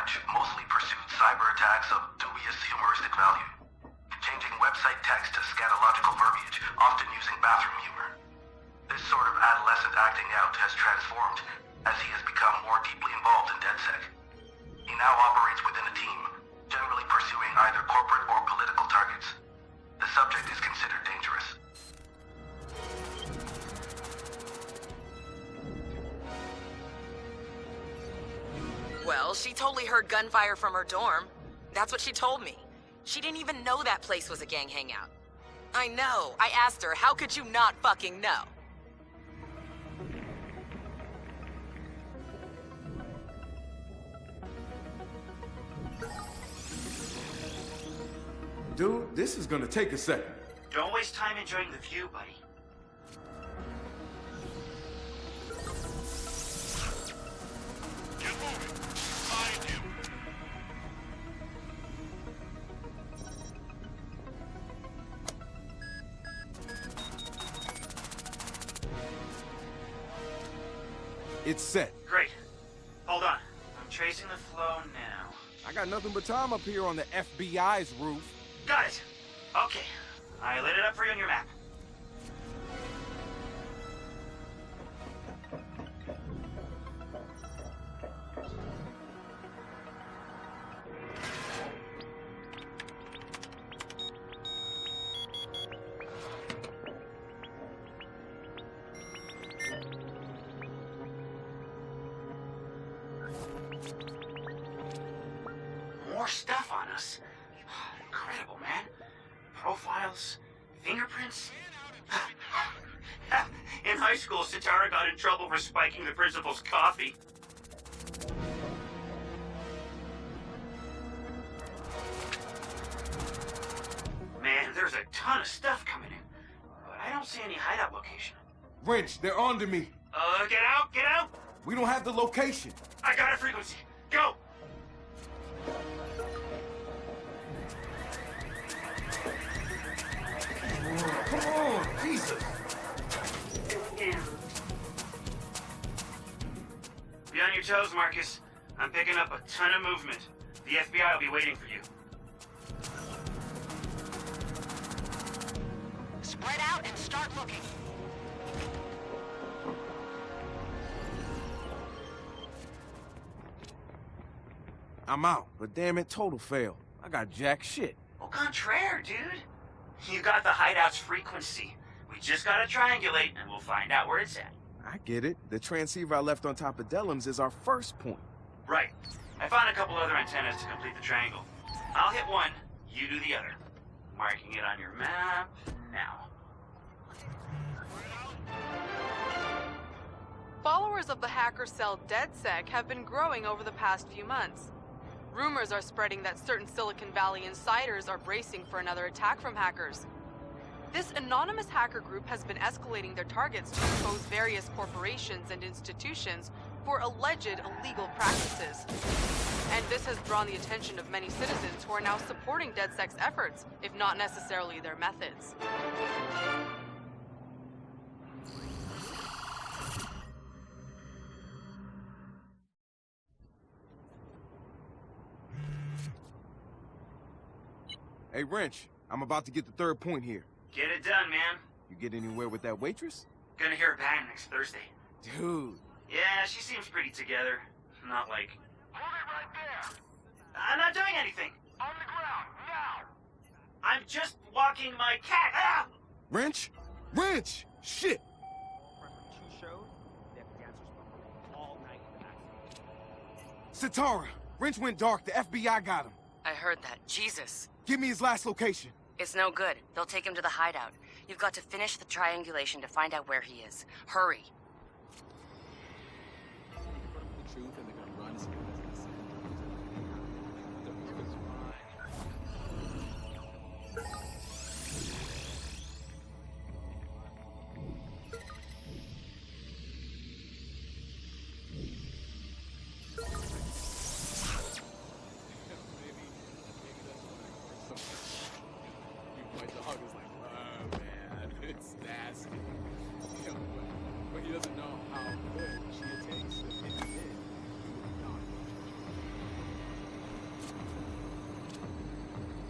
French mostly pursued cyber attacks of dubious humoristic value, changing website text to scatological verbiage, often using bathroom humor. This sort of adolescent acting out has transformed as he has become more deeply involved in DedSec. He now operates within a team, generally pursuing either corporate or political targets. The subject is considered dangerous. Well, she totally heard gunfire from her dorm. That's what she told me. She didn't even know that place was a gang hangout. I know. I asked her, how could you not fucking know? Dude, this is gonna take a second. Don't waste time enjoying the view, buddy. Get moving. Find him. It's set. Great. Hold on. I'm tracing the flow now. I got nothing but time up here on the FBI's roof. Got it. Okay. I lit it up for you on your map. More stuff on us. Incredible, man. Profiles, fingerprints. In high school, Sitara got in trouble for spiking the principal's coffee. Man, there's a ton of stuff coming in, but I don't see any hideout location. Wrench, they're onto me. Get out, get out! We don't have the location. I got a frequency. Go! Come on, Jesus. Be on your toes, Marcus. I'm picking up a ton of movement. The FBI will be waiting for you. Spread out and start looking. I'm out, but damn it, total fail. I got jack shit. Au contraire, dude. You got the hideout's frequency. We just gotta triangulate, and we'll find out where it's at. I get it. The transceiver I left on top of Dellum's is our first point. Right. I found a couple other antennas to complete the triangle. I'll hit one, you do the other. Marking it on your map now. Followers of the hacker cell DedSec have been growing over the past few months. Rumors are spreading that certain Silicon Valley insiders are bracing for another attack from hackers. This anonymous hacker group has been escalating their targets to expose various corporations and institutions for alleged illegal practices. And this has drawn the attention of many citizens who are now supporting DedSec's efforts, if not necessarily their methods. Hey, Wrench, I'm about to get the third point here. Get it done, man. You get anywhere with that waitress? Gonna hear her bang next Thursday. Dude. Yeah, she seems pretty together. Not like... Hold it right there. I'm not doing anything. On the ground, now. I'm just walking my cat. Ah! Wrench? Wrench! Shit! Sitara! Wrench went dark. The FBI got him. I heard that. Jesus. Give me his last location. It's no good. They'll take him to the hideout. You've got to finish the triangulation to find out where he is. Hurry.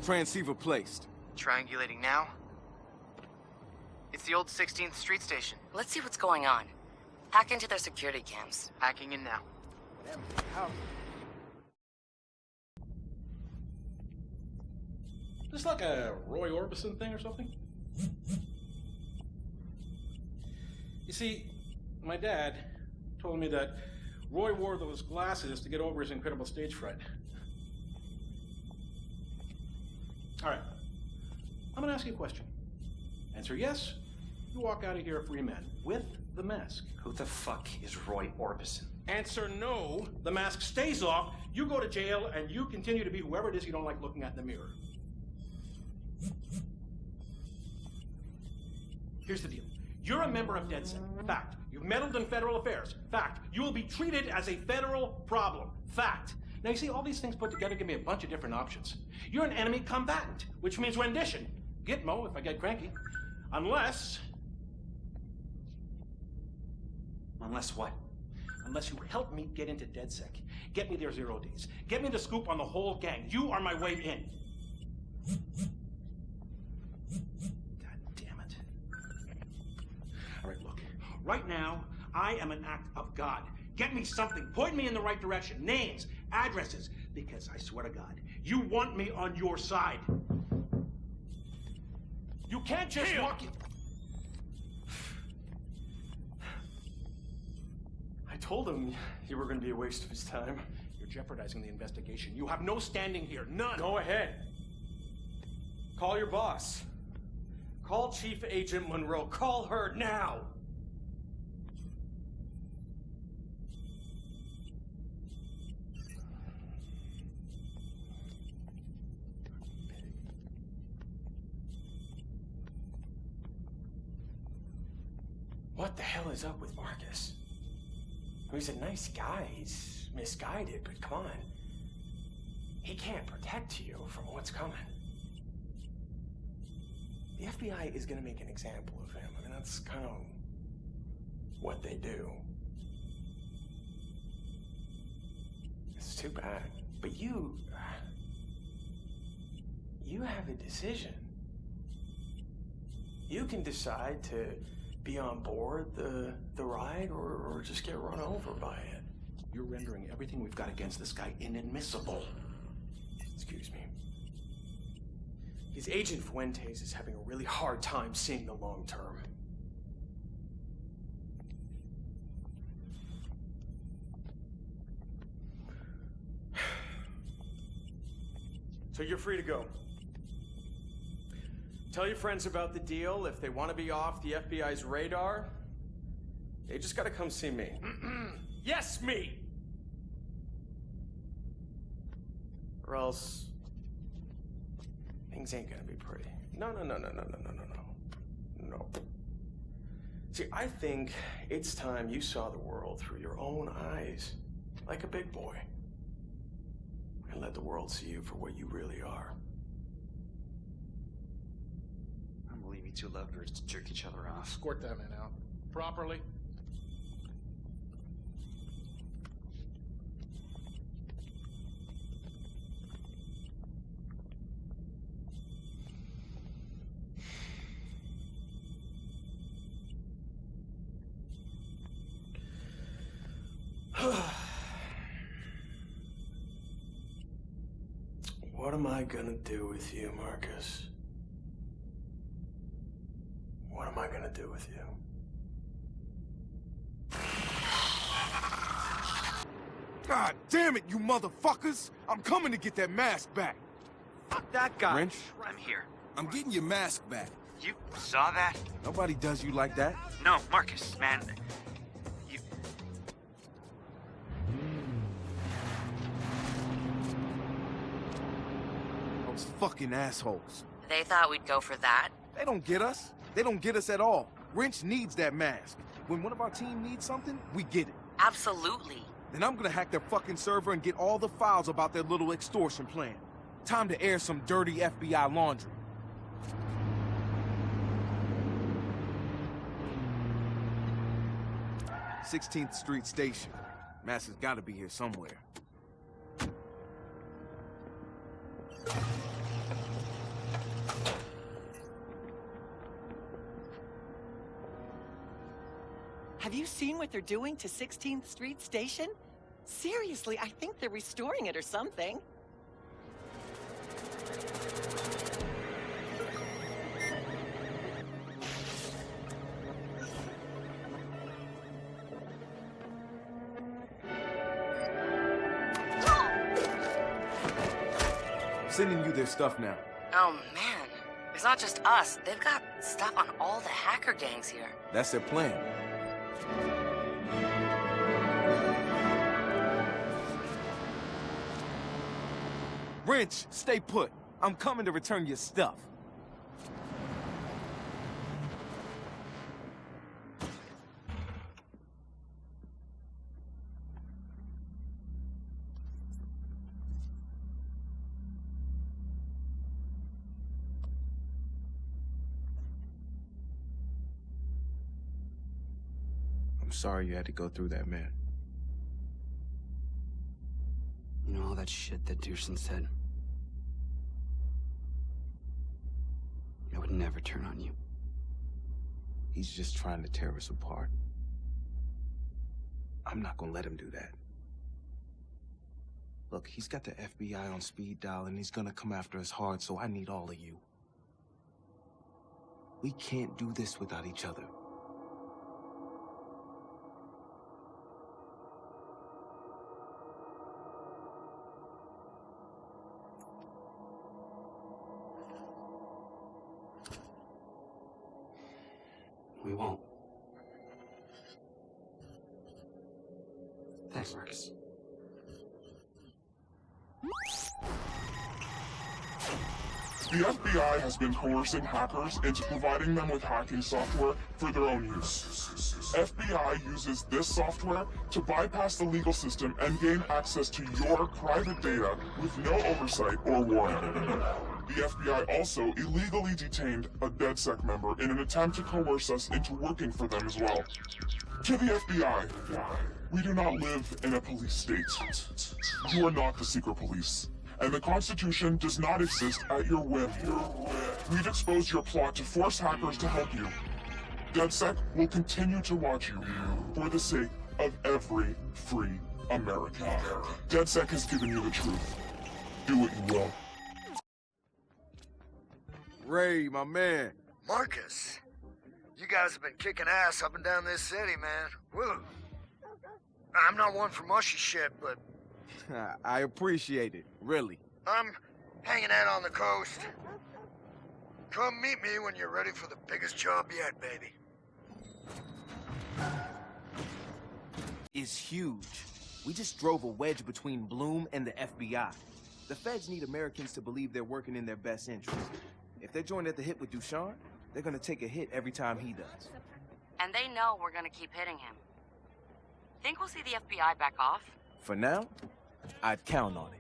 Transceiver placed. Triangulating now. It's the old 16th Street station. Let's see what's going on. Hack into their security cams. Hacking in now. This like a Roy Orbison thing or something? You see, my dad told me that Roy wore those glasses to get over his incredible stage fright. All right, I'm gonna ask you a question. Answer yes, you walk out of here a free man with the mask. Who the fuck is Roy Orbison? Answer no, the mask stays off, you go to jail, and you continue to be whoever it is you don't like looking at in the mirror. Here's the deal. You're a member of DedSec. Fact. You've meddled in federal affairs. Fact. You will be treated as a federal problem. Fact. Now, you see, all these things put together give me a bunch of different options. You're an enemy combatant, which means rendition. Gitmo if I get cranky. Unless... Unless what? Unless you help me get into DedSec. Get me their 0 days. Get me the scoop on the whole gang. You are my way in. God damn it. All right, look. Right now, I am an act of God. Get me something. Point me in the right direction. Names, addresses. Because I swear to God, you want me on your side. You can't just walk in. I told him you were going to be a waste of his time. You're jeopardizing the investigation. You have no standing here. None. Go ahead. Call your boss. Call Chief Agent Monroe. Call her now. What the hell is up with Marcus? He's a nice guy. He's misguided, but come on. He can't protect you from what's coming. The FBI is going to make an example of him. I mean, that's kind of what they do. It's too bad. But you have a decision. You can decide to be on board the ride or just get run over by it. You're rendering everything we've got against this guy inadmissible. Excuse me. His agent Fuentes is having a really hard time seeing the long term. So you're free to go. Tell your friends about the deal. If they want to be off the FBI's radar, they just gotta come see me. Yes, me! Or else things ain't gonna be pretty. No. See, I think it's time you saw the world through your own eyes, like a big boy, and let the world see you for what you really are. I don't believe you two lovebirds to jerk each other off. Escort that man out. Properly. What am I gonna do with you, Marcus? What am I gonna do with you? God damn it, you motherfuckers! I'm coming to get that mask back. Fuck that guy. Wrench? I'm here. I'm getting your mask back. You saw that? Nobody does you like that. No, Marcus, man. You... Those fucking assholes. They thought we'd go for that. They don't get us. They don't get us at all. Wrench needs that mask. When one of our team needs something, we get it. Absolutely. Then I'm gonna hack their fucking server and get all the files about their little extortion plan. Time to air some dirty FBI laundry. "16th Street Station. Mask has gotta be here somewhere. you seen what they're doing to 16th Street Station? Seriously, I think they're restoring it or something. Sending you their stuff now. Oh, man. It's not just us. They've got stuff on all the hacker gangs here. That's their plan. Wrench, stay put. I'm coming to return your stuff. I'm sorry you had to go through that, man. You know all that shit that Dearson said? I would never turn on you. He's just trying to tear us apart. I'm not gonna let him do that. Look, he's got the FBI on speed dial and he's gonna come after us hard, so I need all of you. We can't do this without each other. We won't. Thanks, Marcus. The FBI has been coercing hackers into providing them with hacking software for their own use. FBI uses this software to bypass the legal system and gain access to your private data with no oversight or warning. The FBI also illegally detained a DedSec member in an attempt to coerce us into working for them as well. To the FBI, we do not live in a police state. You are not the secret police, and the Constitution does not exist at your whim. We've exposed your plot to force hackers to help you. DedSec will continue to watch you for the sake of every free American. DedSec has given you the truth. Do what you will. Ray, my man. Marcus, you guys have been kicking ass up and down this city, man. Woo. I'm not one for mushy shit, but I appreciate it, really. I'm hanging out on the coast. Come meet me when you're ready for the biggest job yet, baby. Is huge. We just drove a wedge between Bloom and the FBI. The feds need Americans to believe they're working in their best interest. If they're joined at the hip with Ducharme, they're gonna take a hit every time he does. And they know we're gonna keep hitting him. Think we'll see the FBI back off? For now, I'd count on it.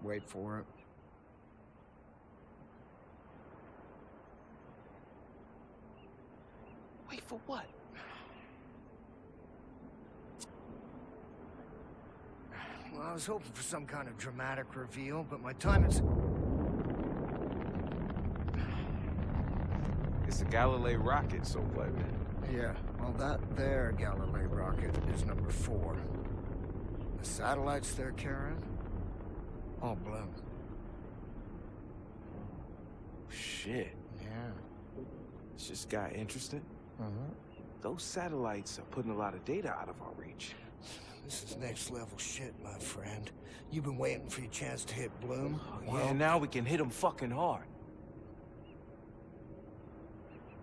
Wait for it. Wait for what? Well, I was hoping for some kind of dramatic reveal, but my time is... It's a Galilei rocket, so what, man? Yeah, well, that there Galilei rocket is number 4. The satellites they're carrying, all Bloom. Shit. Yeah. This just got interesting. Uh-huh. Those satellites are putting a lot of data out of our reach. This is next level shit, my friend. You've been waiting for your chance to hit Bloom. Yeah, now we can hit them fucking hard.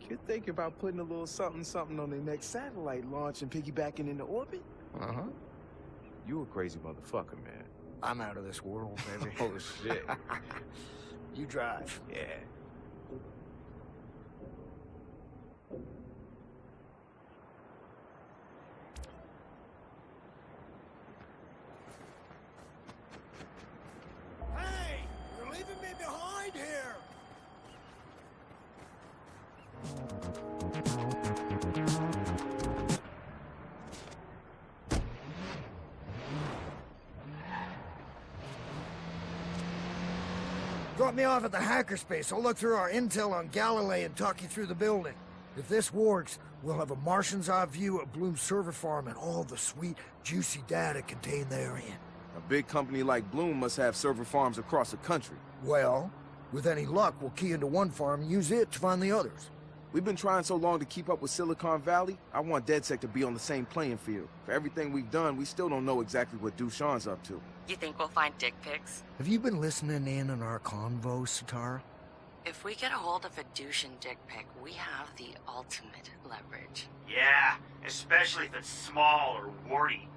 You're thinking about putting a little something on the next satellite launch and piggybacking into orbit? Uh-huh. You a crazy motherfucker, man. I'm out of this world, baby. Oh, shit. You drive. Yeah. Hey! You're leaving me behind here! Drop me off at the hackerspace. I'll look through our intel on Galilee and talk you through the building. If this works, we'll have a Martian's eye view of Bloom's server farm and all the sweet, juicy data contained therein. A big company like Bloom must have server farms across the country. Well, with any luck, we'll key into one farm and use it to find the others. We've been trying so long to keep up with Silicon Valley, I want DedSec to be on the same playing field. For everything we've done, we still don't know exactly what Dushan's up to. You think we'll find dick pics? Have you been listening in on our convo, Satara? If we get a hold of a Dushan dick pic, we have the ultimate leverage. Yeah, especially if it's small or warty.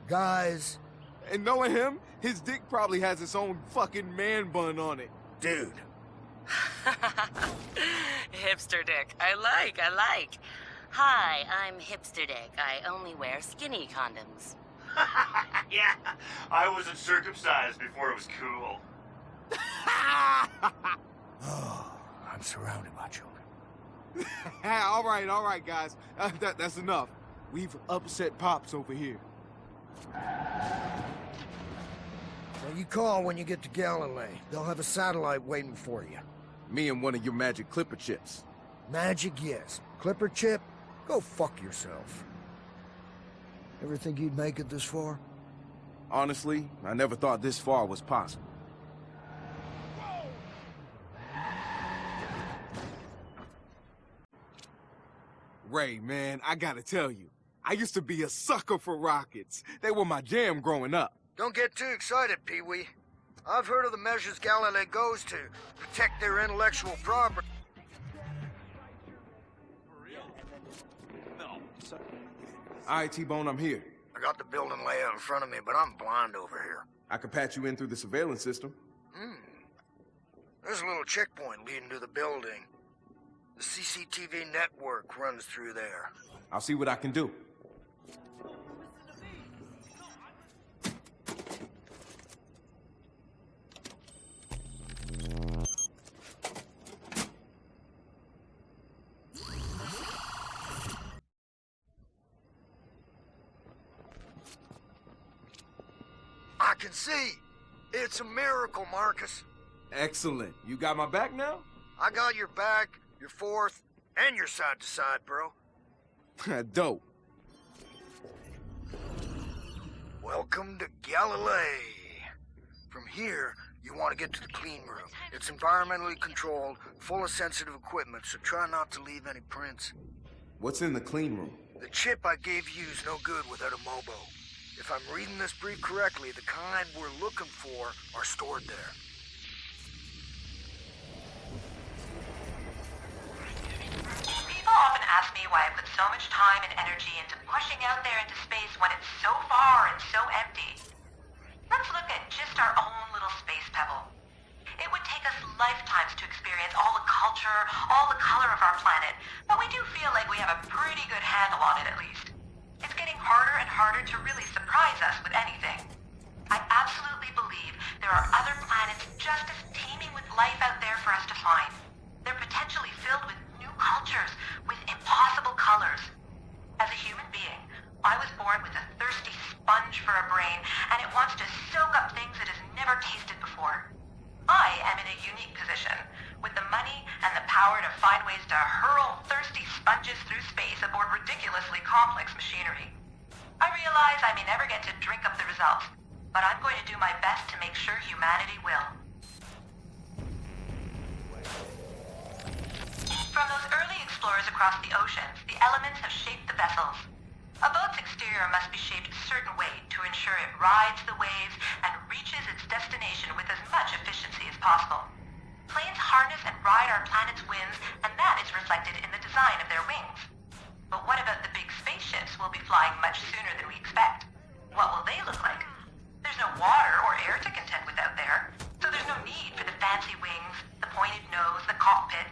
Guys. And knowing him, his dick probably has its own fucking man bun on it. Dude. Hipster dick. I like. Hi, I'm Hipster dick. I only wear skinny condoms. Yeah, I wasn't circumcised before it was cool. Oh, I'm surrounded by children. all right, guys. That's enough. We've upset Pops over here. So you call when you get to Galilee. They'll have a satellite waiting for you. Me and one of your magic clipper chips. Magic, yes. Clipper chip? Go fuck yourself. Ever think you'd make it this far? Honestly, I never thought this far was possible. Ray, man, I gotta tell you, I used to be a sucker for rockets. They were my jam growing up. Don't get too excited, Pee-wee. I've heard of the measures Galilee goes to protect their intellectual property. All right, T-Bone, I'm here. I got the building layout in front of me, but I'm blind over here. I can patch you in through the surveillance system. There's a little checkpoint leading to the building. The CCTV network runs through there. I'll see what I can do. I can see. It's a miracle, Marcus. Excellent. You got my back now? I got your back, your fourth, and your side to side, bro. Dope. Welcome to Galilee. From here, you want to get to the clean room. It's environmentally controlled, full of sensitive equipment, so try not to leave any prints. What's in the clean room? The chip I gave you is no good without a MOBO. If I'm reading this brief correctly, the kind we're looking for are stored there. People often ask me why I put so much time and energy into pushing out there into space when it's so far and so empty. Let's look at just our own little space pebble. It would take us lifetimes to experience all the culture, all the color of our planet, but we do feel like we have a pretty good handle on it at least. It's getting harder and harder to really surprise us with anything. I absolutely believe there are other planets just as teeming with life out there for us to find. They're potentially filled with new cultures, with impossible colors. As a human being, I was born with a thirsty sponge for a brain, and it wants to soak up things it has never tasted before. I am in a unique position, with the money and the power to find ways to hurl thirsty sponges through space aboard ridiculously complex machinery. I realize I may never get to drink up the results, but I'm going to do my best to make sure humanity will. From those early explorers across the oceans, the elements have shaped the vessels. A boat's exterior must be shaped a certain way to ensure it rides the waves and reaches its destination with as much efficiency as possible. Planes harness and ride our planet's winds, and that is reflected in the design of their wings. But what about the big spaceships we'll be flying much sooner than we expect? What will they look like? There's no water or air to contend with out there, so there's no need for the fancy wings, the pointed nose, the cockpit.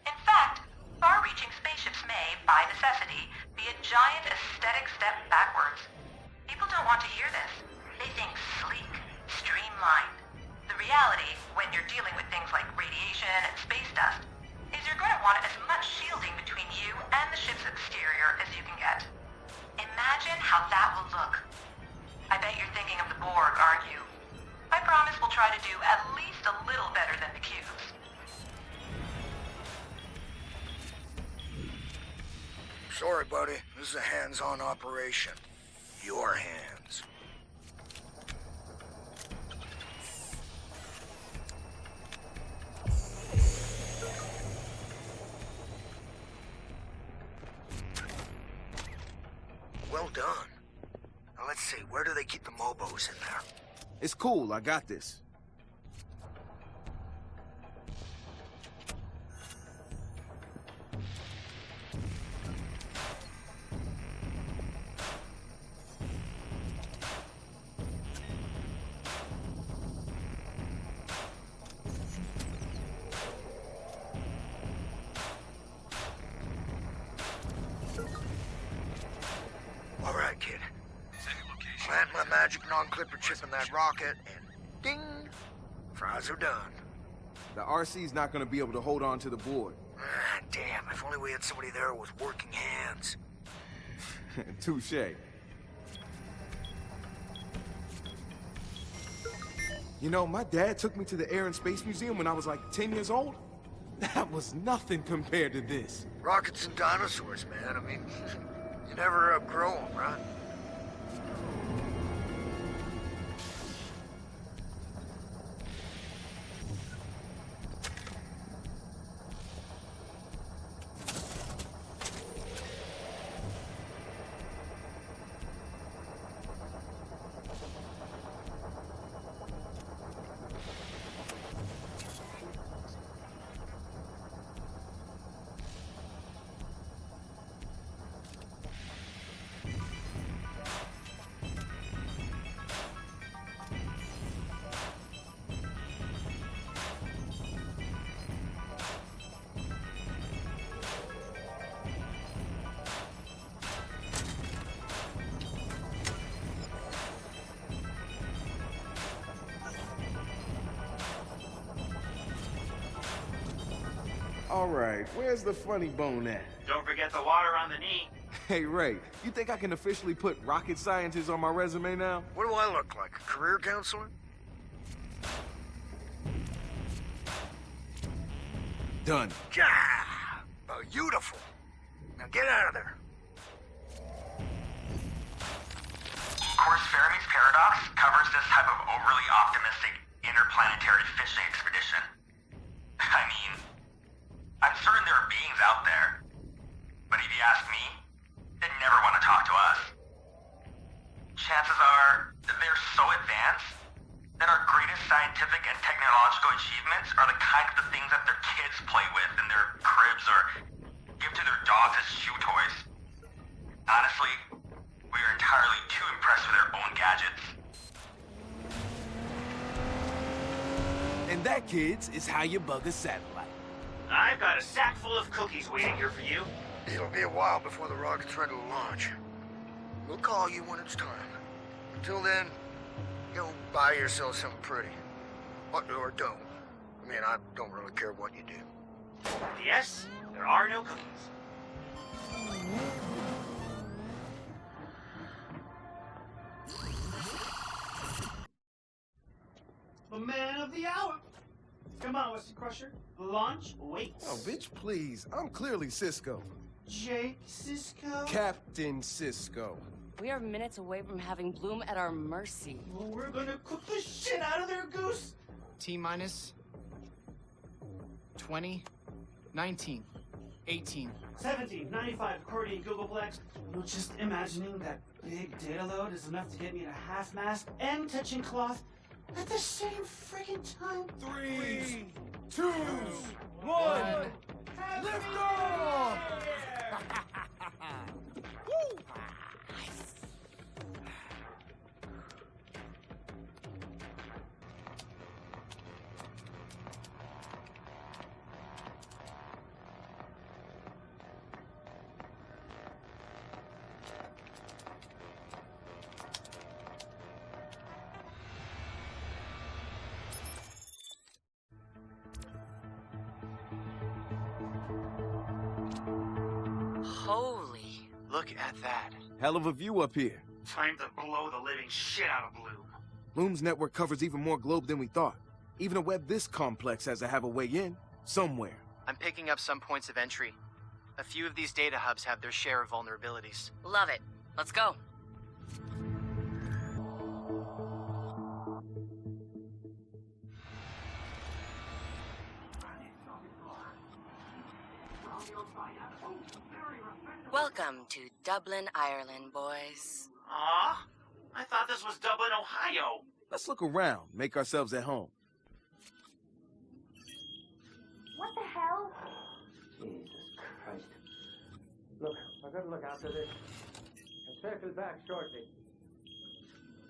In fact, far-reaching spaceships may, by necessity, be a giant aesthetic step backwards. People don't want to hear this. They think sleek, streamlined. The reality, when you're dealing with things like radiation and space dust, is you're going to want as much shielding between you and the ship's exterior as you can get. Imagine how that will look. I bet you're thinking of the Borg, aren't you? I I promise we'll try to do at least a little better than the cubes. Sorry, buddy. This is a hands-on operation. Your hands. Well done. Now let's see, where do they keep the mobos in there? It's cool, I got this. All right, kid. Plant my magic non-clipper chip in that rocket, and ding! Fries are done. The RC's not gonna be able to hold on to the board. Ah, damn, if only we had somebody there with working hands. Touché. You know, my dad took me to the Air and Space Museum when I was like 10 years old. That was nothing compared to this. Rockets and dinosaurs, man. I mean, you never outgrow them, right? All right, where's the funny bone at? Don't forget the water on the knee. Hey, Ray, you think I can officially put rocket scientist on my resume now? What do I look like, a career counselor? Done. Yeah! Beautiful. Now get out of there. Of course, Fermi's paradox covers this type of overly optimistic interplanetary fishing expedition. I mean, I'm certain there are beings out there, but if you ask me, they'd never want to talk to us. Chances are they're so advanced that our greatest scientific and technological achievements are the kind of the things that their kids play with in their cribs or give to their dogs as chew toys. Honestly, we are entirely too impressed with their own gadgets. And that, kids, is how you bug a satellite. I've got a sack full of cookies waiting here for you. It'll be a while before the rocket's ready to launch. We'll call you when it's time. Until then, go buy yourself something pretty. Or don't. I mean, I don't really care what you do. Yes, there are no cookies. The man of the hour. Come on, Western Crusher. Launch waits. Oh, bitch, please. I'm clearly Cisco. Jake Sisko? Captain Cisco. We are minutes away from having Bloom at our mercy. Well, we're gonna cook the shit out of their goose. T-minus 20, 19, 18. 17, 95, according to Googleplex. You know, just imagining that big data load is enough to get me to half-mast and touching cloth at the same friggin' time. 3, 2, 1, lift off! Woo! Holy. Look at that. Hell of a view up here. Time to blow the living shit out of Bloom. Bloom's network covers even more globe than we thought. Even a web this complex has to have a way in, somewhere. I'm picking up some points of entry. A few of these data hubs have their share of vulnerabilities. Love it. Let's go. Welcome to Dublin, Ireland, boys. Aw, I thought this was Dublin, Ohio. Let's look around, make ourselves at home. What the hell? Jesus Christ. Look, I've got to look after this. I'll circle back shortly.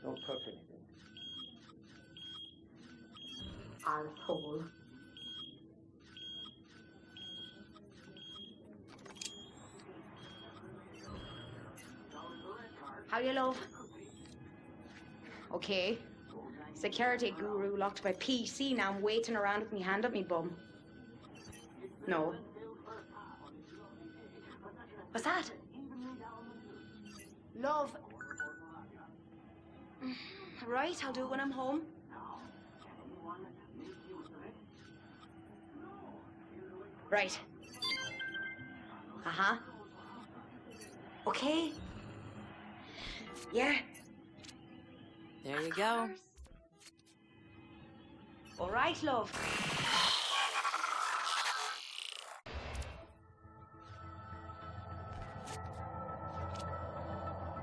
Don't touch anything. Arsehole. How you love? Okay. Security guru locked my PC. Now I'm waiting around with me hand up me bum. No. What's that? Love. Right, I'll do it when I'm home. Right. Uh-huh. Okay. Yeah. There you go. All right, love.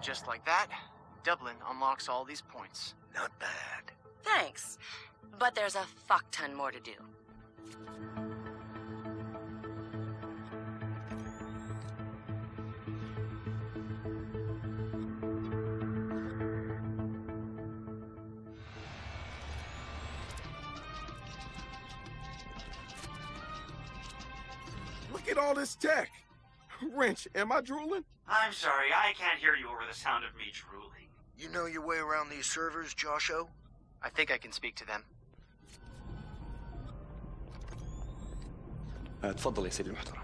Just like that, Dublin unlocks all these points. Not bad. Thanks. But there's a fuck ton more to do. Look at all this tech. Wrench, am I drooling? I'm sorry, I can't hear you over the sound of me drooling. You know your way around these servers, Josho? I think I can speak to them. تفضل يا سيدي المحترم.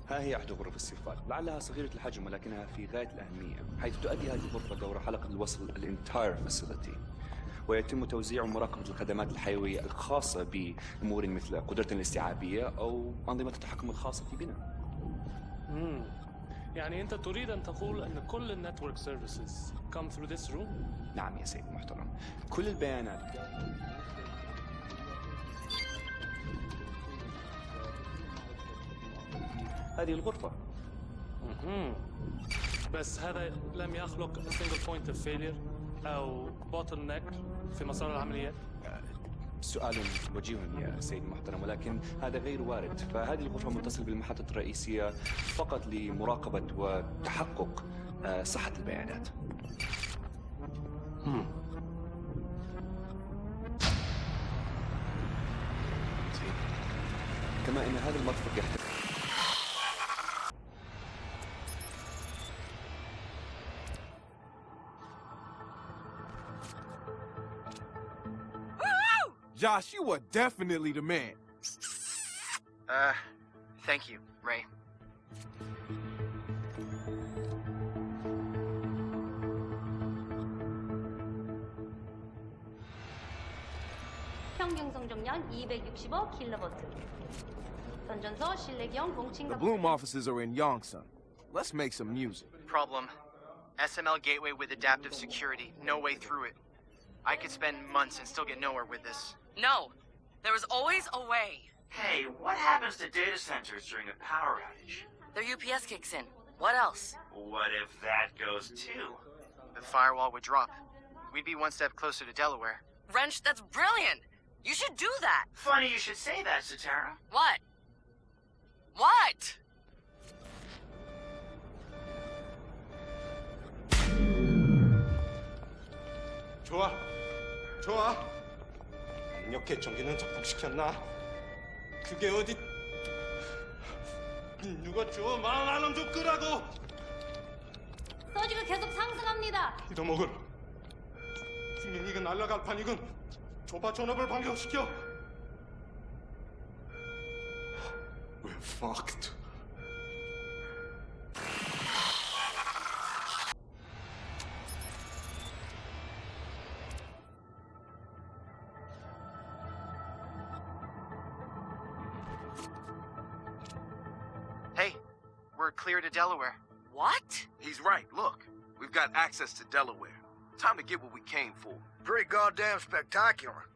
ها هي أحد غرف السفال، لعلها صغيرة الحجم ولكنها في غاية الأهمية، حيث تؤدي هذه الغرفة دور حلقة الوصل الانتاير فاسيلتي، ويتم توزيع ومراقبة الخدمات الحيوية الخاصة بأمور مثل قدرة الاستيعابية أو أنظمة التحكم الخاصة بنا. يعني أنت تريد أن تقول أن كل النتورك سيرفيسز come through this room؟ نعم يا سيدي المحترم، كل البيانات هذه الغرفة. بس هذا لم يخلق single point of failure أو bottleneck في مسار العمليات؟ سؤال وجيه يا سيدي المحترم، ولكن هذا غير وارد. فهذه الغرفة متصلة بالمحطة الرئيسية فقط لمراقبة وتحقق صحة البيانات. كما أن هذا المرفق يحتوي Josh, you are definitely the man. Thank you, Ray. 평균 성종량 265kV. 선전소 실내경 공칭. The Bloom offices are in Yongsan. Let's make some music. Problem. SML gateway with adaptive security. No way through it. I could spend months and still get nowhere with this. No. There was always a way. Hey, what happens to data centers during a power outage? Their UPS kicks in. What else? What if that goes too? The firewall would drop. We'd be one step closer to Delaware. Wrench, that's brilliant. You should do that. Funny you should say that, Satara. What? What? 좋아. 압력 개청기는 접속시켰나? 그게 어디? 누가 줘? 10,000원 좀 끄라고! 서지가 계속 상승합니다. 잊어먹을. 분명히 날아갈 판이군. 줘봐 전압을 반경시켜. We're fucked. We're clear to Delaware. What? He's right, look. We've got access to Delaware. Time to get what we came for. Pretty goddamn spectacular.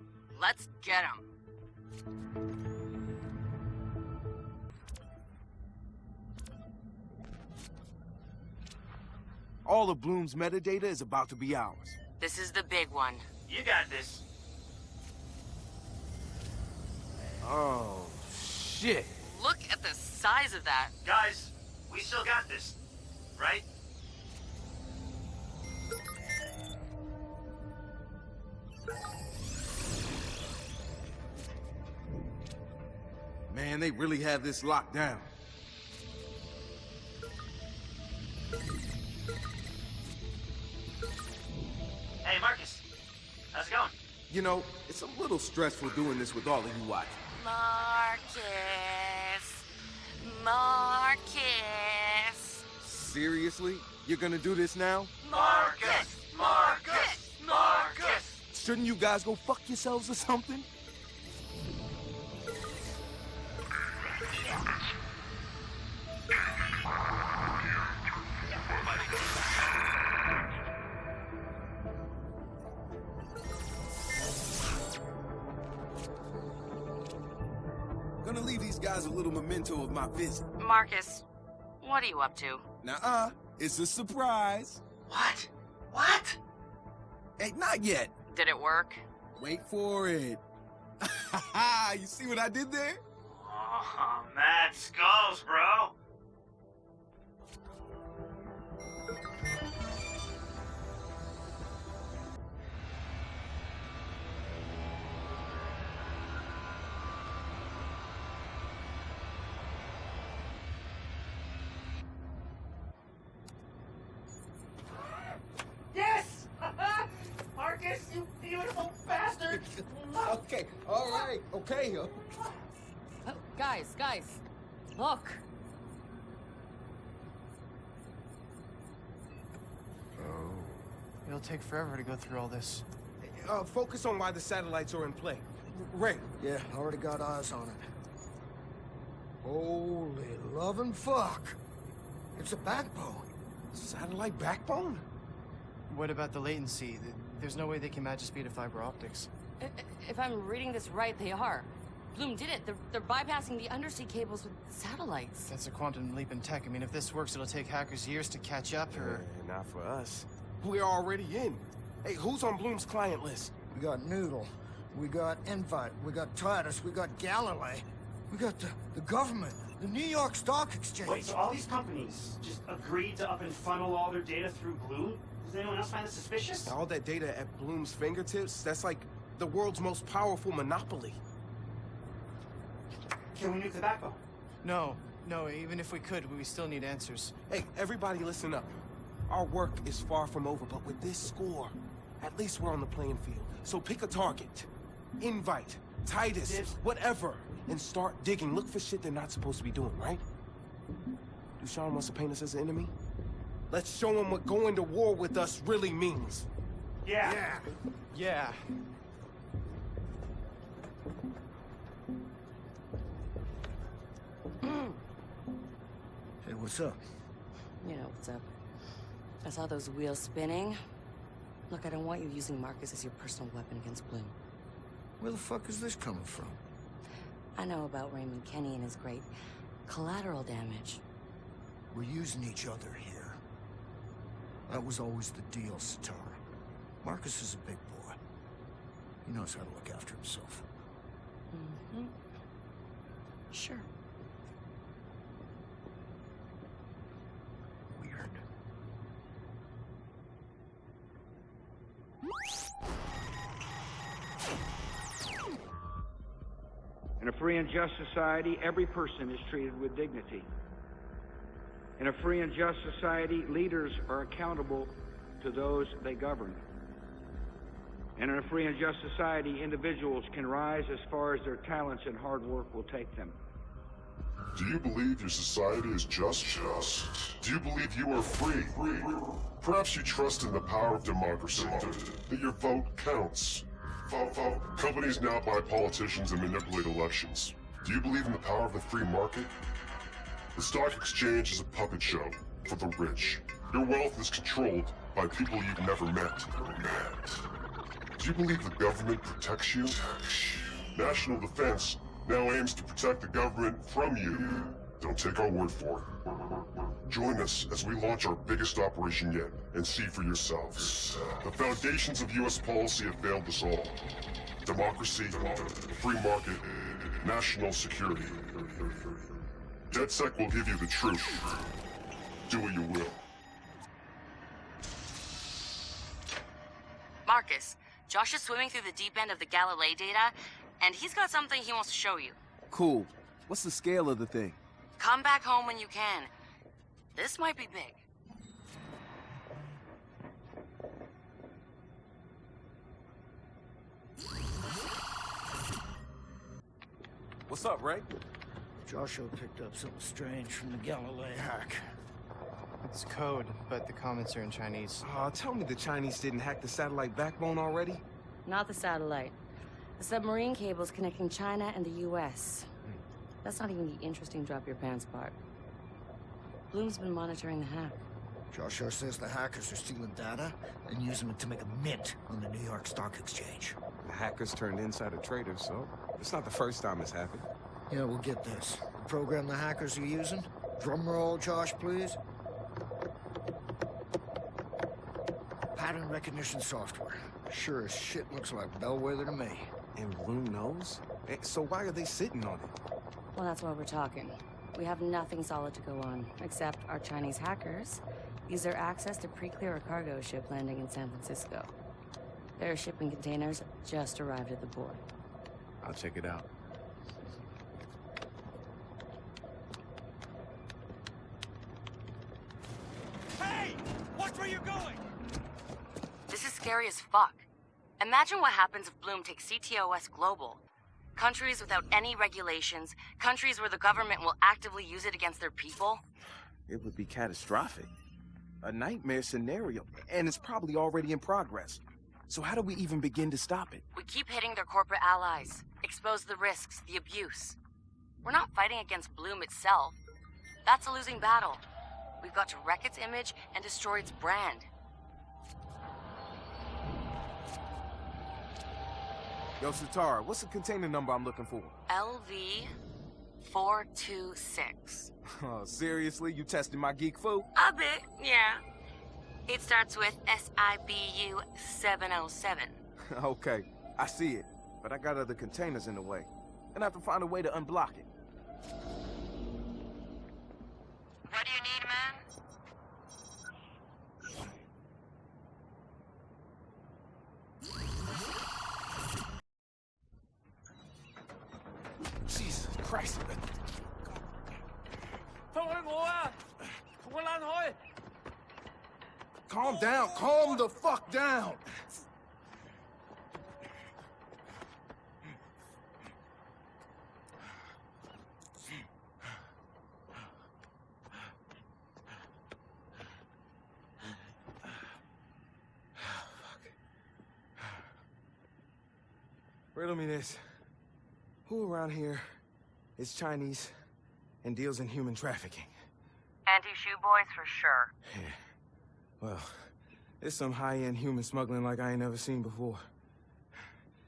Let's get him. All of Bloom's metadata is about to be ours. This is the big one. You got this. Oh, shit. Look at the size of that. Guys, we still got this, right? Man, they really have this locked down. Hey, Marcus. How's it going? You know, it's a little stressful doing this with all of you watching. Marcus. Marcus. Seriously? You're gonna do this now? Marcus! Marcus! Marcus! Shouldn't you guys go fuck yourselves or something? Gonna leave these guys a little memento of my visit. Marcus, what are you up to? Nuh-uh, it's a surprise. What? What? Hey, not yet. Did it work? Wait for it. You see what I did there? Oh, mad skulls, bro. Yes! Marcus, you beautiful bastard! Okay, all right, okay. Oh, guys, look. It'll take forever to go through all this. Focus on why the satellites are in play. Ray. Yeah, already got eyes on it. Holy lovin' fuck. It's a backbone. Satellite backbone? What about the latency? There's no way they can match the speed of fiber optics. If I'm reading this right, they are. Bloom did it. They're bypassing the undersea cables with satellites. That's a quantum leap in tech. I mean, if this works, it'll take hackers years to catch up, or... Not for us. We're already in. Hey, who's on Bloom's client list? We got Noodle. We got Invite. We got Titus. We got Galilei. We got the government. The New York Stock Exchange. Wait, so all these companies just agreed to up and funnel all their data through Bloom? Does anyone else find this suspicious? All that data at Bloom's fingertips, that's like the world's most powerful monopoly. Can we nuke the backbone? No, even if we could, we still need answers. Hey, everybody listen up. Our work is far from over, but with this score, at least we're on the playing field. So pick a target. Invite, Titus, whatever, and start digging. Look for shit they're not supposed to be doing, right? Dushan wants to paint us as an enemy? Let's show him what going to war with us really means. Yeah. Yeah. Hey, what's up? You know what's up. I saw those wheels spinning. Look, I don't want you using Marcus as your personal weapon against Bloom. Where the fuck is this coming from? I know about Raymond Kenny and his great collateral damage. We're using each other here. That was always the deal, Sitar. Marcus is a big boy. He knows how to look after himself. Mm-hmm. Sure. Weird. In a free and just society, every person is treated with dignity. In a free and just society, leaders are accountable to those they govern. And in a free and just society, individuals can rise as far as their talents and hard work will take them. Do you believe your society is just? Do you believe you are free? Perhaps you trust in the power of democracy, that your vote counts. Companies now buy politicians and manipulate elections. Do you believe in the power of the free market? The stock exchange is a puppet show for the rich. Your wealth is controlled by people you've never met. Do you believe the government protects you? National defense now aims to protect the government from you. Don't take our word for it. Join us as we launch our biggest operation yet and see for yourselves. The foundations of U.S. policy have failed us all. Democracy, free market, national security. DedSec will give you the truth. Do what you will. Marcus, Josh is swimming through the deep end of the Galilei data, and he's got something he wants to show you. Cool. What's the scale of the thing? Come back home when you can. This might be big. What's up, Ray? Joshua picked up something strange from the Galilei hack. It's code, but the comments are in Chinese. Tell me the Chinese didn't hack the satellite backbone already? Not the satellite. The submarine cables connecting China and the U.S. That's not even the interesting drop-your-pants part. Bloom's been monitoring the hack. Joshua says the hackers are stealing data and using it to make a mint on the New York Stock Exchange. The hackers turned insider traders, so it's not the first time it's happened. Yeah, we'll get this. The program the hackers are using? Drum roll, Josh, please. Pattern recognition software. Sure as shit looks like Bellwether to me. And Bloom knows? So why are they sitting on it? Well, that's why we're talking. We have nothing solid to go on, except our Chinese hackers use their access to pre-clear a cargo ship landing in San Francisco. Their shipping containers just arrived at the port. I'll check it out. Hey! Watch where you're going! This is scary as fuck. Imagine what happens if Bloom takes CTOS global. Countries without any regulations, countries where the government will actively use it against their people. It would be catastrophic. A nightmare scenario, and it's probably already in progress. So how do we even begin to stop it? We keep hitting their corporate allies, expose the risks, the abuse. We're not fighting against Bloom itself. That's a losing battle. We've got to wreck its image and destroy its brand. Yo, Satara, what's the container number I'm looking for? LV-426. Oh, seriously? You testing my geek foo? A bit, yeah. It starts with SIBU 707. Okay, I see it. But I got other containers in the way. And I have to find a way to unblock it. What do you need, man? Jesus Christ. Calm down. Calm the fuck down. Riddle me this. Who around here is Chinese and deals in human trafficking? Anti-shoe boys for sure. Yeah. Well, it's some high-end human smuggling like I ain't never seen before.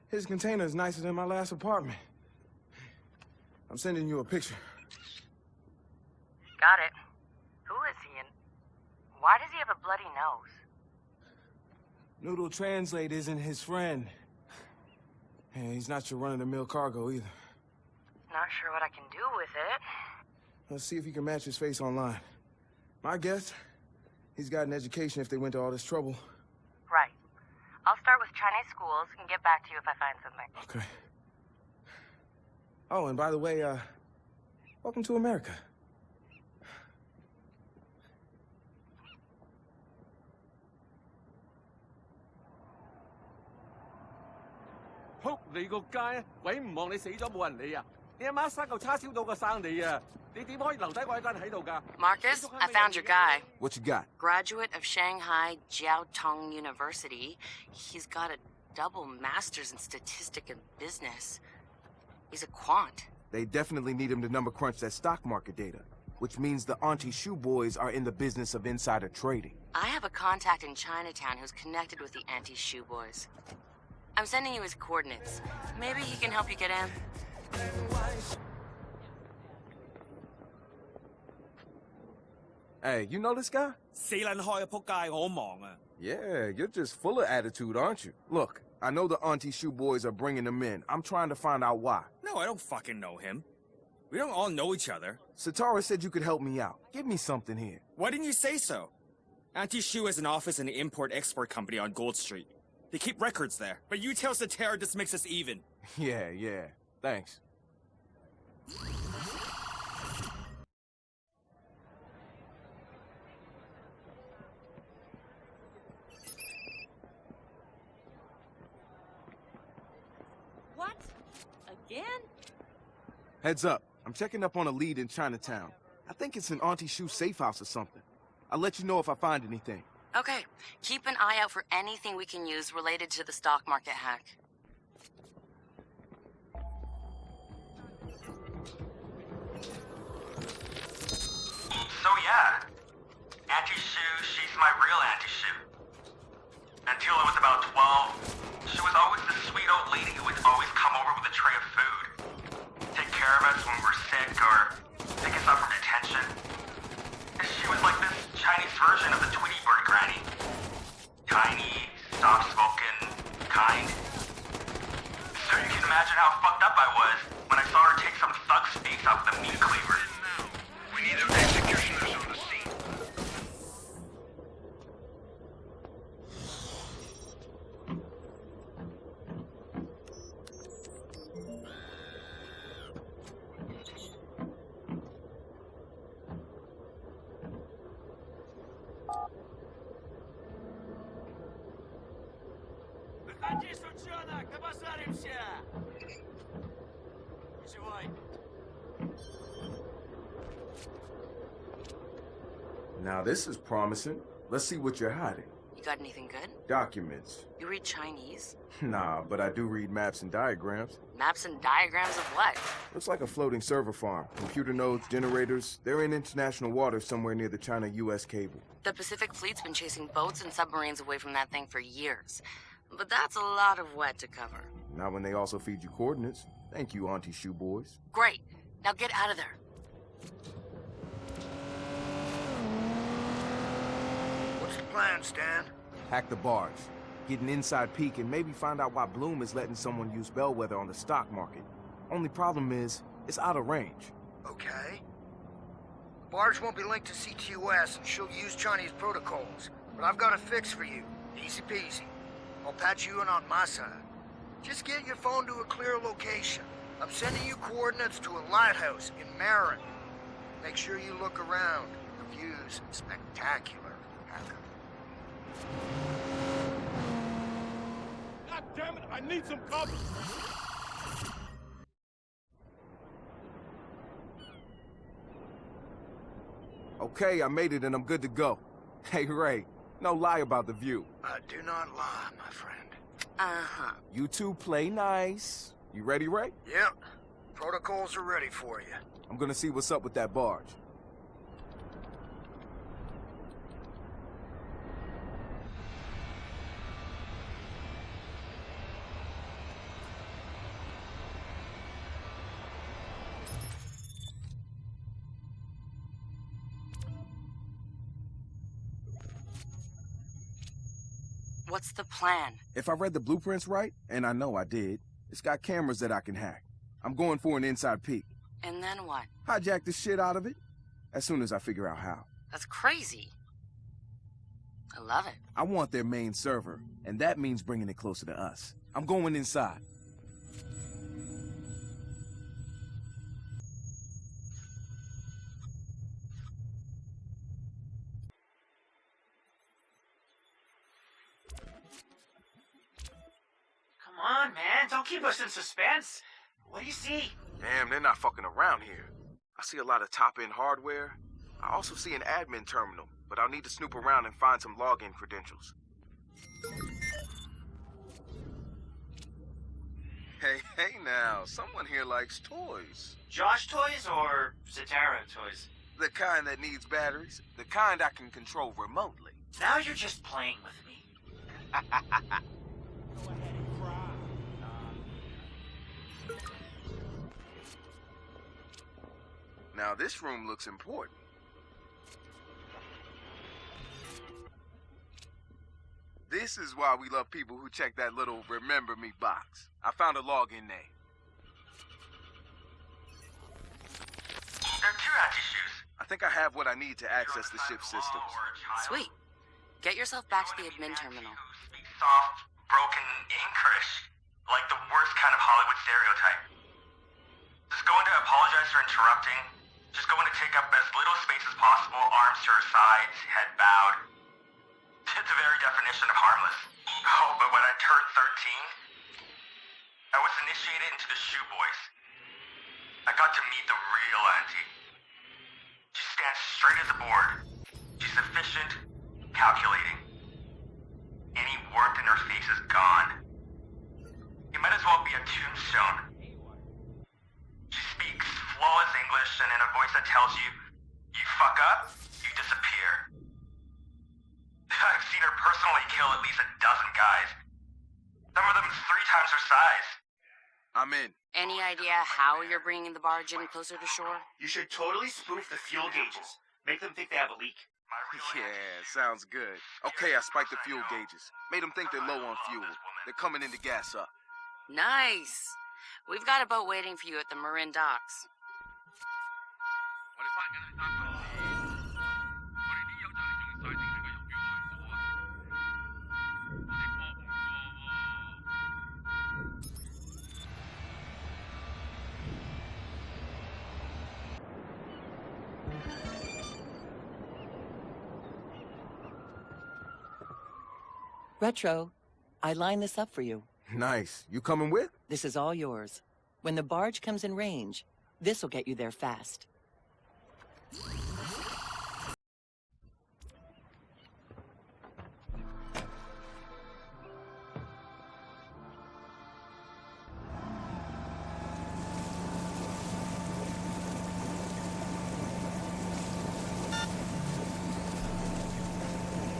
His container is nicer than my last apartment. I'm sending you a picture. Got it. Who is he and why does he have a bloody nose? Noodle Translate isn't his friend. And he's not your run-of-the-mill cargo either. Not sure what I can do with it. Let's see if you can match his face online. My guess, he's got an education if they went to all this trouble. Right. I'll start with Chinese schools and get back to you if I find something. Okay. Oh, and by the way, welcome to America. Marcus, I found your guy. What you got? Graduate of Shanghai Jiaotong University. He's got a double master's in statistics and business. He's a quant. They definitely need him to number crunch that stock market data. which means the Auntie Shoe Boys are in the business of insider trading. I have a contact in Chinatown who's connected with the Anti-Shoe Boys. I'm sending you his coordinates. Maybe he can help you get in. Hey, you know this guy? Yeah, you're just full of attitude, aren't you? Look, I know the Auntie Shoe Boys are bringing him in. I'm trying to find out why. No, I don't fucking know him. We don't all know each other. Satara said you could help me out. Give me something here. Why didn't you say so? Anti-Shoe has an office in the import-export company on Gold Street. They keep records there. But you tell Satara this makes us even. Yeah. Thanks. What? Again? Heads up. I'm checking up on a lead in Chinatown. I think it's an Auntie Shoe safe house or something. I'll let you know if I find anything. Okay. Keep an eye out for anything we can use related to the stock market hack. So yeah, Auntie Shoe, she's my real Auntie Shoe. Until I was about 12, she was always the sweet old lady who would always come over with a tray of food, take care of us when we were sick, or pick us up from detention. She was like this Chinese version of the Tweety Bird granny. Tiny, soft-spoken, kind. So you can imagine how fucked up I was when I saw her take some thug steaks out with a meat cleaver. We need those executioners on the scene. Выходи, сучонок, обосаримся! Живой. Now this is promising. Let's see what you're hiding. You got anything good? Documents. You read Chinese? Nah, but I do read maps and diagrams. Maps and diagrams of what? Looks like a floating server farm. Computer nodes, generators. They're in international waters somewhere near the China-US cable. The Pacific Fleet's been chasing boats and submarines away from that thing for years. But that's a lot of wet to cover. Not when they also feed you coordinates. Thank you, Auntie Shoe Boys. Great. Now get out of there. What's the plan, Stan? Hack the barge. Get an inside peek and maybe find out why Bloom is letting someone use Bellwether on the stock market. Only problem is, it's out of range. Okay. The barge won't be linked to CTOS and she'll use Chinese protocols. But I've got a fix for you. Easy peasy. I'll patch you in on my side. Just get your phone to a clear location. I'm sending you coordinates to a lighthouse in Marin. Make sure you look around. The view's spectacular, hacker. God damn it, I need some cover! Okay, I made it and I'm good to go. Hey, Ray, no lie about the view. I do not lie, my friend. Uh-huh. You two play nice. You ready, Ray? Yep. Protocols are ready for you. I'm gonna see what's up with that barge. What's the plan? If I read the blueprints right, and I know I did, it's got cameras that I can hack. I'm going for an inside peek. And then what? Hijack the shit out of it, as soon as I figure out how. That's crazy. I love it. I want their main server, and that means bringing it closer to us. I'm going inside. Come on, man. Don't keep us in suspense. What do you see? Damn, they're not fucking around here. I see a lot of top-end hardware. I also see an admin terminal, but I'll need to snoop around and find some login credentials. Hey now, someone here likes toys. Josh toys or Satara toys? The kind that needs batteries. The kind I can control remotely. Now you're just playing with me. Now this room looks important. This is why we love people who check that little remember me box. I found a login name. There are 2 anti-shoes. I think I have what I need to access the ship's systems. Sweet. Get yourself back to the admin terminal. Soft, broken English. Like the worst kind of Hollywood stereotype. Just going to apologize for interrupting. Just going to take up as little space as possible, arms to her sides, head bowed. It's the very definition of harmless. Oh, but when I turned 13, I was initiated into the Shoe Boys. I got to meet the real auntie. She stands straight as a board. She's efficient, calculating. Any warmth in her face is gone. It might as well be a tombstone. She speaks flawless English and in a voice that tells you, you fuck up, you disappear. I've seen her personally kill at least a dozen guys. Some of them 3 times her size. I'm in. Any idea how you're bringing the barge in closer to shore? You should totally spoof the fuel gauges. Make them think they have a leak. Yeah, sounds good. Okay, I spiked the fuel gauges. Made them think they're low on fuel. They're coming in to gas up. Nice. We've got a boat waiting for you at the Marin docks. Retro, I lined this up for you. Nice. You coming with? This is all yours. When the barge comes in range, this'll get you there fast.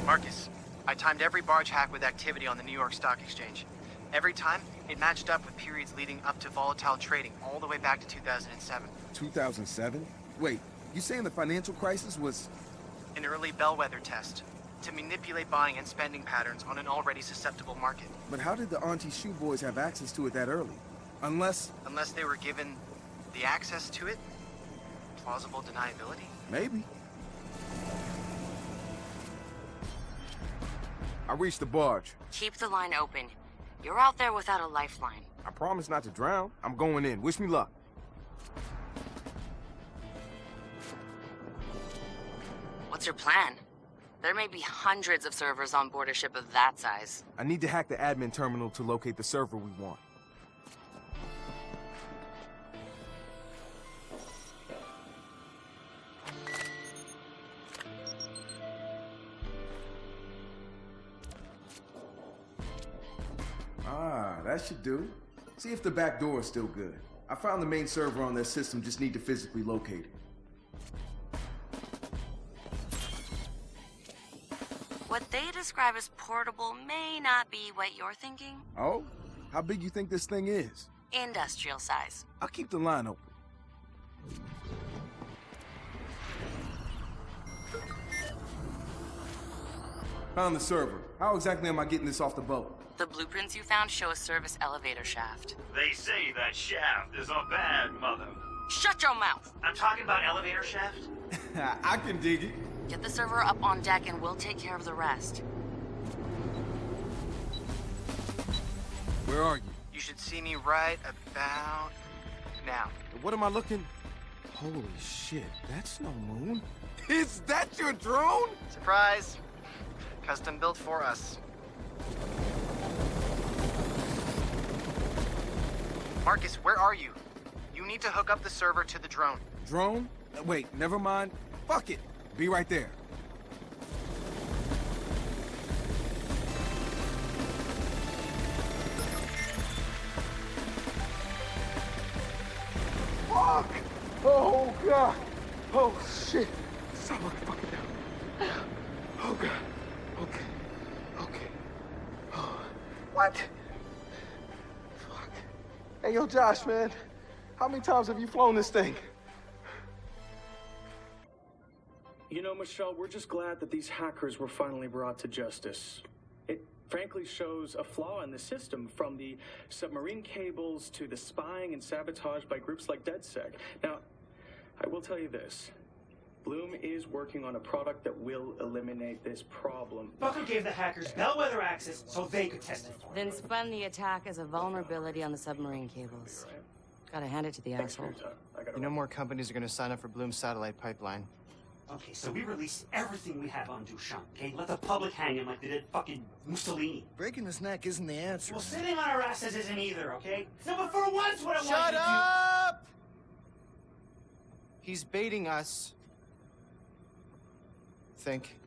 Marcus, I timed every barge hack with activity on the New York Stock Exchange. Every time, it matched up with periods leading up to volatile trading all the way back to 2007. 2007? Wait, you saying the financial crisis was... An early bellwether test to manipulate buying and spending patterns on an already susceptible market. But how did the Auntie Shoe Boys have access to it that early? Unless they were given the access to it? Plausible deniability? Maybe. I reached the barge. Keep the line open. You're out there without a lifeline. I promise not to drown. I'm going in. Wish me luck. What's your plan? There may be hundreds of servers on board a ship of that size. I need to hack the admin terminal to locate the server we want. Ah, that should do. See if the back door is still good. I found the main server on their system, just need to physically locate it. What they describe as portable may not be what you're thinking. Oh? How big you think this thing is? Industrial size. I'll keep the line open. Found the server. How exactly am I getting this off the boat? The blueprints you found show a service elevator shaft. They say that shaft is a bad mother. Shut your mouth! I'm talking about elevator shaft. I can dig it. Get the server up on deck and we'll take care of the rest. Where are you? You should see me right about now. What am I looking? Holy shit, that's no moon. Is that your drone? Surprise! Custom built for us. Marcus, where are you? You need to hook up the server to the drone. Drone? Wait, never mind. Fuck it. Be right there. Fuck! Oh, God! Oh, shit. Stop fucking down. Oh, God. Okay. Okay. Oh. What? Fuck. Hey, yo, Josh, man. How many times have you flown this thing? You know, Michelle, we're just glad that these hackers were finally brought to justice. It frankly shows a flaw in the system, from the submarine cables to the spying and sabotage by groups like DedSec. Now, I will tell you this. Bloom is working on a product that will eliminate this problem. Bucker gave the hackers bellwether access so they could test it for Then spun the attack as a vulnerability on the submarine cables. Gotta hand it to the asshole. You know more companies are gonna sign up for Bloom's satellite pipeline. Okay, so we release everything we have on Duchamp, okay? Let the public hang him like they did fucking Mussolini. Breaking his neck isn't the answer. Well, sitting on our asses isn't either, okay? So, but for once, what I want Shut you to up! He's baiting us. Think.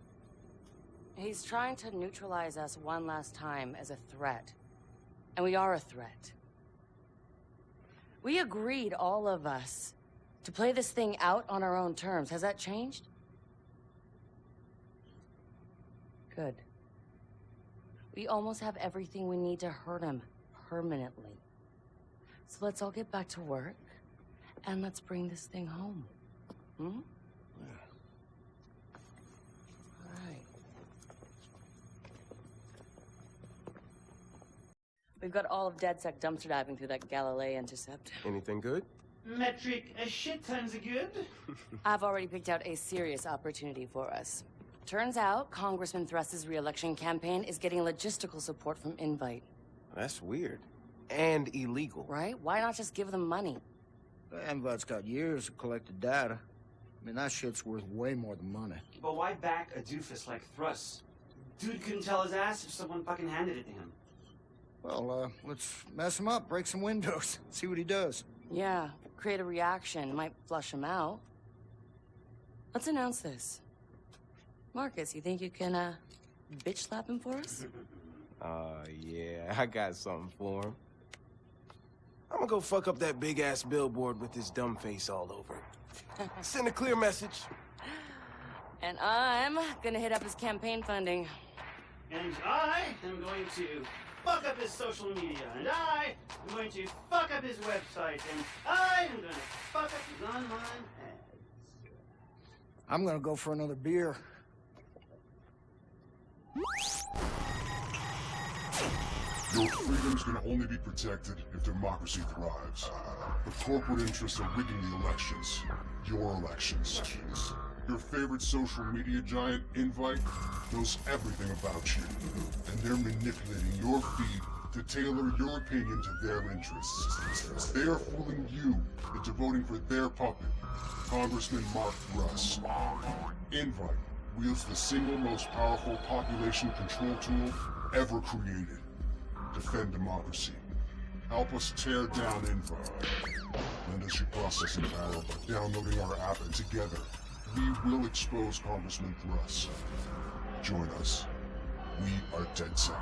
He's trying to neutralize us one last time as a threat. And we are a threat. We agreed, all of us, to play this thing out on our own terms. Has that changed? Good. We almost have everything we need to hurt him permanently. So let's all get back to work, and let's bring this thing home. Hmm? We've got all of DedSec dumpster diving through that Galilei intercept. Anything good? Metric, a shit tons of good. I've already picked out a serious opportunity for us. Turns out Congressman Thrust's re-election campaign is getting logistical support from Invite. That's weird. And illegal. Right? Why not just give them money? Invite's got years of collected data. I mean, that shit's worth way more than money. But why back a doofus like Thrust? Dude couldn't tell his ass if someone fucking handed it to him. Well, let's mess him up, break some windows, see what he does. Yeah, create a reaction. Might flush him out. Let's announce this. Marcus, you think you can, bitch slap him for us? Yeah, I got something for him. I'm gonna go fuck up that big-ass billboard with his dumb face all over it. Send a clear message. And I'm gonna hit up his campaign funding. And I am going to fuck up his social media, and I am going to fuck up his website, and I am going to fuck up his online ads. I'm gonna go for another beer. Your freedoms can only be protected if democracy thrives. The corporate interests are rigging the elections. Your elections. Your favorite social media giant, Invite, knows everything about you. And they're manipulating your feed to tailor your opinion to their interests. They are fooling you into voting for their puppet, Congressman Mark Russ. Invite wields the single most powerful population control tool ever created. Defend democracy. Help us tear down Invite. Lend us your processing power by downloading our app, and together, we will expose Congressman Russ. Join us. We are DedSec.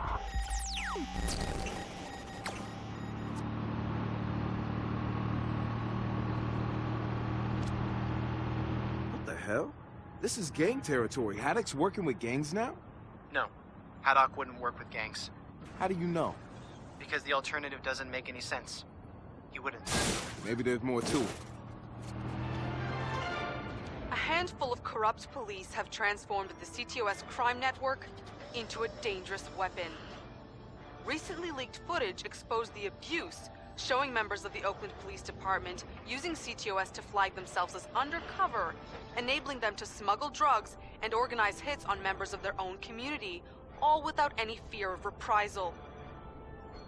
What the hell? This is gang territory. Haddock's working with gangs now? No. Haddock wouldn't work with gangs. How do you know? Because the alternative doesn't make any sense. He wouldn't. Maybe there's more to it. A handful of corrupt police have transformed the CTOS crime network into a dangerous weapon. Recently leaked footage exposed the abuse, showing members of the Oakland Police Department using CTOS to flag themselves as undercover, enabling them to smuggle drugs and organize hits on members of their own community, all without any fear of reprisal.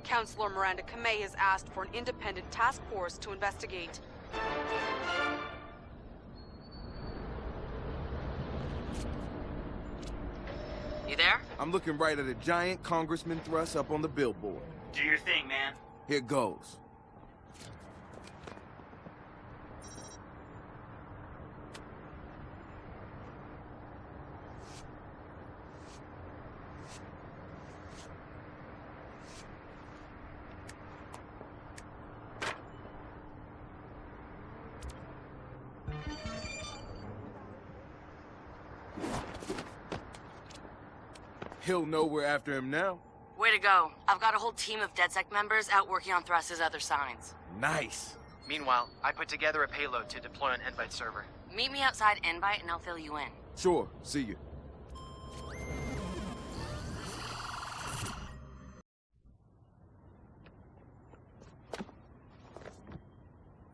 Councilor Miranda Kamei has asked for an independent task force to investigate. You there? I'm looking right at a giant Congressman Thrust up on the billboard. Do your thing, man. Here goes. He'll know we're after him now. Way to go. I've got a whole team of DedSec members out working on Thrust's other signs. Nice. Meanwhile, I put together a payload to deploy on Invite server. Meet me outside Invite and I'll fill you in. Sure, see you.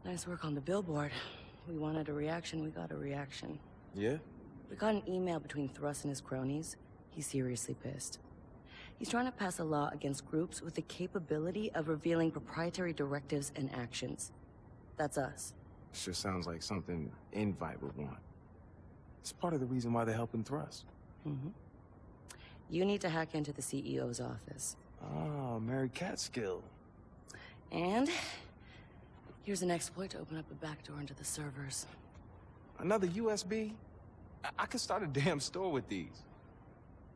Nice work on the billboard. We wanted a reaction, we got a reaction. Yeah? We got an email between Thrust and his cronies. He's seriously pissed. He's trying to pass a law against groups with the capability of revealing proprietary directives and actions. That's us. Sure sounds like something Invite would want. It's part of the reason why they're helping Thrust. Mm-hmm. You need to hack into the CEO's office. Oh, Mary Catskill. And here's an exploit to open up a backdoor into the servers. Another USB? I could start a damn store with these.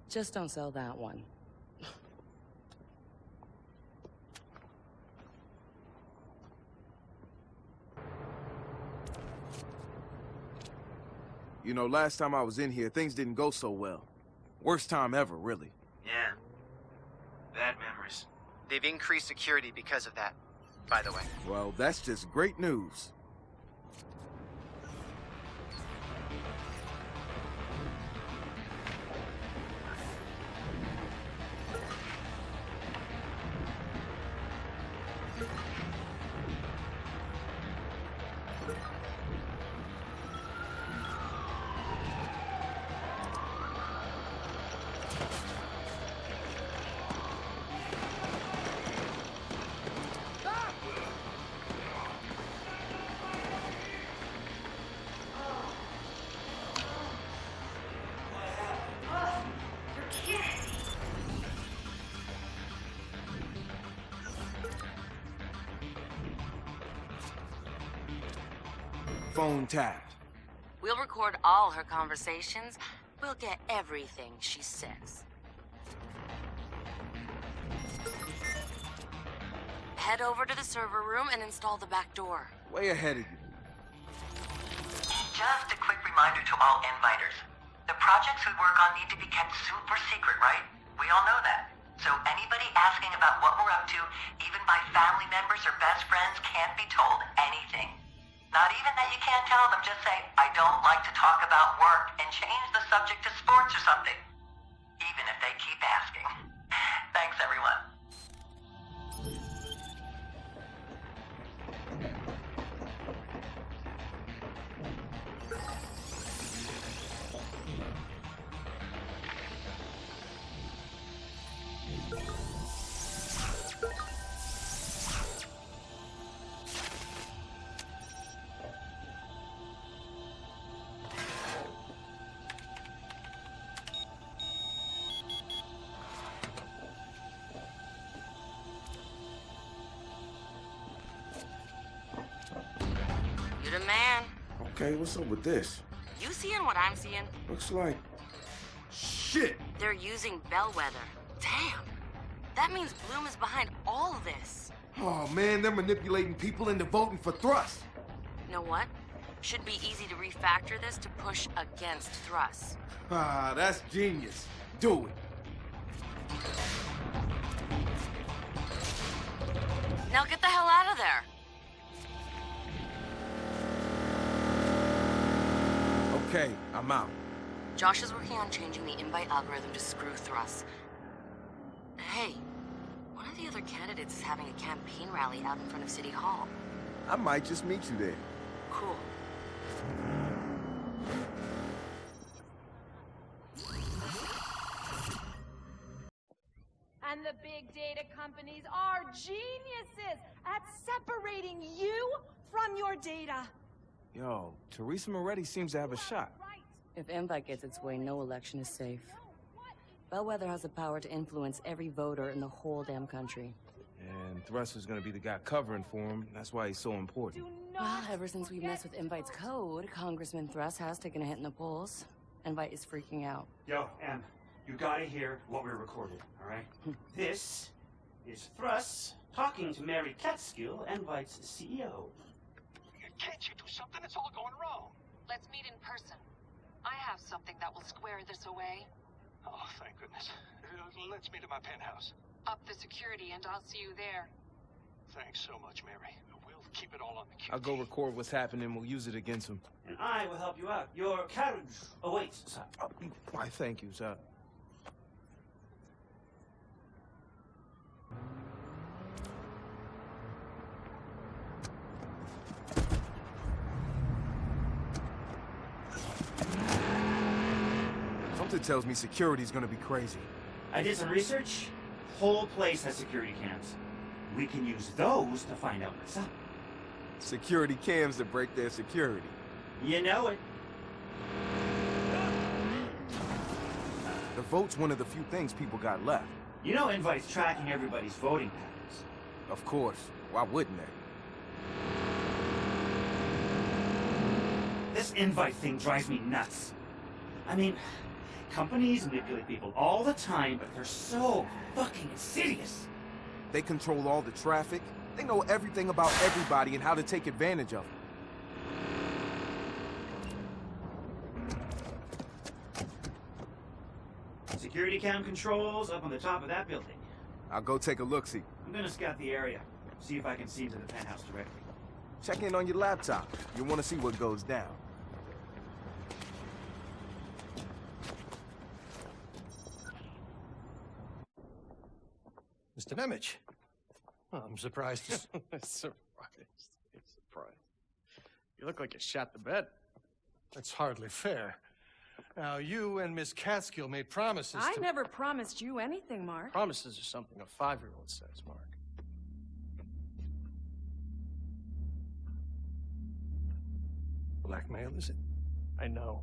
Just don't sell that one. You know, last time I was in here, things didn't go so well. Worst time ever, really. Yeah. Bad memories. They've increased security because of that, by the way. Well, that's just great news. Phone tapped. We'll record all her conversations. We'll get everything she says. Head over to the server room and install the back door. Way ahead of you. Just a quick reminder to all inviters. The projects we work on need to be kept super secret, right? We all know that. So anybody asking about what we're up to, even by family members or best friends, can't be told anything. Not even that you can't tell them, just say, I don't like to talk about work, and change the subject to sports or something. Even if they keep asking. Thanks, everyone. You're the man. Okay, what's up with this? You seeing what I'm seeing? Looks like... shit! They're using Bellwether. Damn. That means Bloom is behind all of this. Oh man, they're manipulating people into voting for Thrust. You know what? Should be easy to refactor this to push against Thrust. Ah, that's genius. Do it. Now get the hell out of there. Okay, I'm out. Josh is working on changing the invite algorithm to screw Thrust. Hey, one of the other candidates is having a campaign rally out in front of City Hall. I might just meet you there. Cool. And the big data companies are geniuses at separating you from your data. Yo, Teresa Moretti seems to have a shot. If Invite gets its way, no election is safe. Bellwether has the power to influence every voter in the whole damn country. And Thrust is gonna be the guy covering for him. That's why he's so important. Well, ever since we messed with Invite's code, Congressman Thrust has taken a hit in the polls. Invite is freaking out. Yo, Em, you gotta hear what we recorded, all right? This is Thrust talking to Mary Catskill, Invite's CEO. Can't you do something? It's all going wrong. Let's meet in person. I have something that will square this away. Oh, thank goodness. Let's meet at my penthouse. Up the security, and I'll see you there. Thanks so much, Mary. We'll keep it all on the QT. I'll go record what's happening. We'll use it against him. And I will help you out. Your carriage awaits, sir. Why, thank you, sir. Something tells me security's gonna be crazy. I did some research. Whole place has security cams. We can use those to find out what's up. Security cams to break their security. You know it. The vote's one of the few things people got left. You know Invite's tracking everybody's voting patterns. Of course. Why wouldn't they? This Invite thing drives me nuts. I mean, companies manipulate people all the time, but they're so fucking insidious. They control all the traffic. They know everything about everybody and how to take advantage of it. Security cam controls up on the top of that building. I'll go take a look-see. I'm gonna scout the area, see if I can see into the penthouse directly. Check in on your laptop. You'll want to see what goes down. Mr. Nemich. Well, I'm surprised. Surprised. You look like you shot the bed. That's hardly fair. Now, you and Miss Catskill made promises I to... never promised you anything, Mark. Promises are something a 5-year-old says, Mark. Blackmail, is it? I know.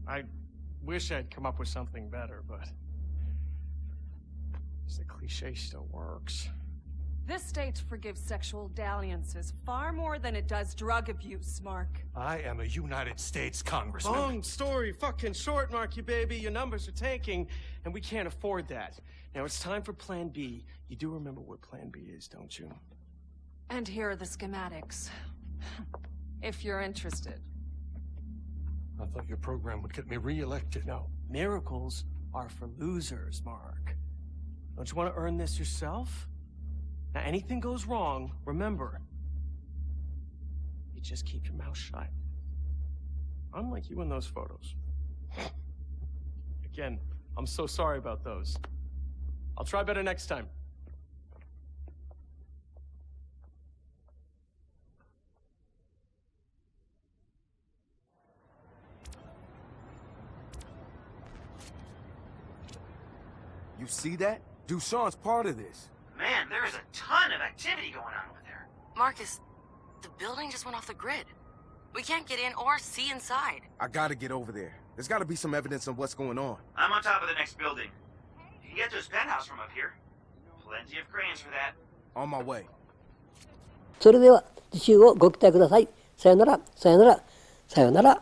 I wish I'd come up with something better, but... the cliche still works. This state forgives sexual dalliances far more than it does drug abuse, Mark. I am a United States congressman. Long story fucking short, Marky baby. Your numbers are tanking, and we can't afford that. Now it's time for Plan B. You do remember what Plan B is, don't you? And here are the schematics. If you're interested. I thought your program would get me reelected. No, miracles are for losers, Mark. Don't you want to earn this yourself? Now, anything goes wrong, remember, you just keep your mouth shut. Unlike you in those photos. Again, I'm so sorry about those. I'll try better next time. You see that? Dushan's part of this. Man, there is a ton of activity going on over there. Marcus, the building just went off the grid. We can't get in or see inside. I gotta get over there. There's gotta be some evidence of what's going on. I'm on top of the next building. You can get to his penthouse from up here. Plenty of cranes for that. On my way. それでは次週をご期待ください。さよなら、さよなら、さよなら。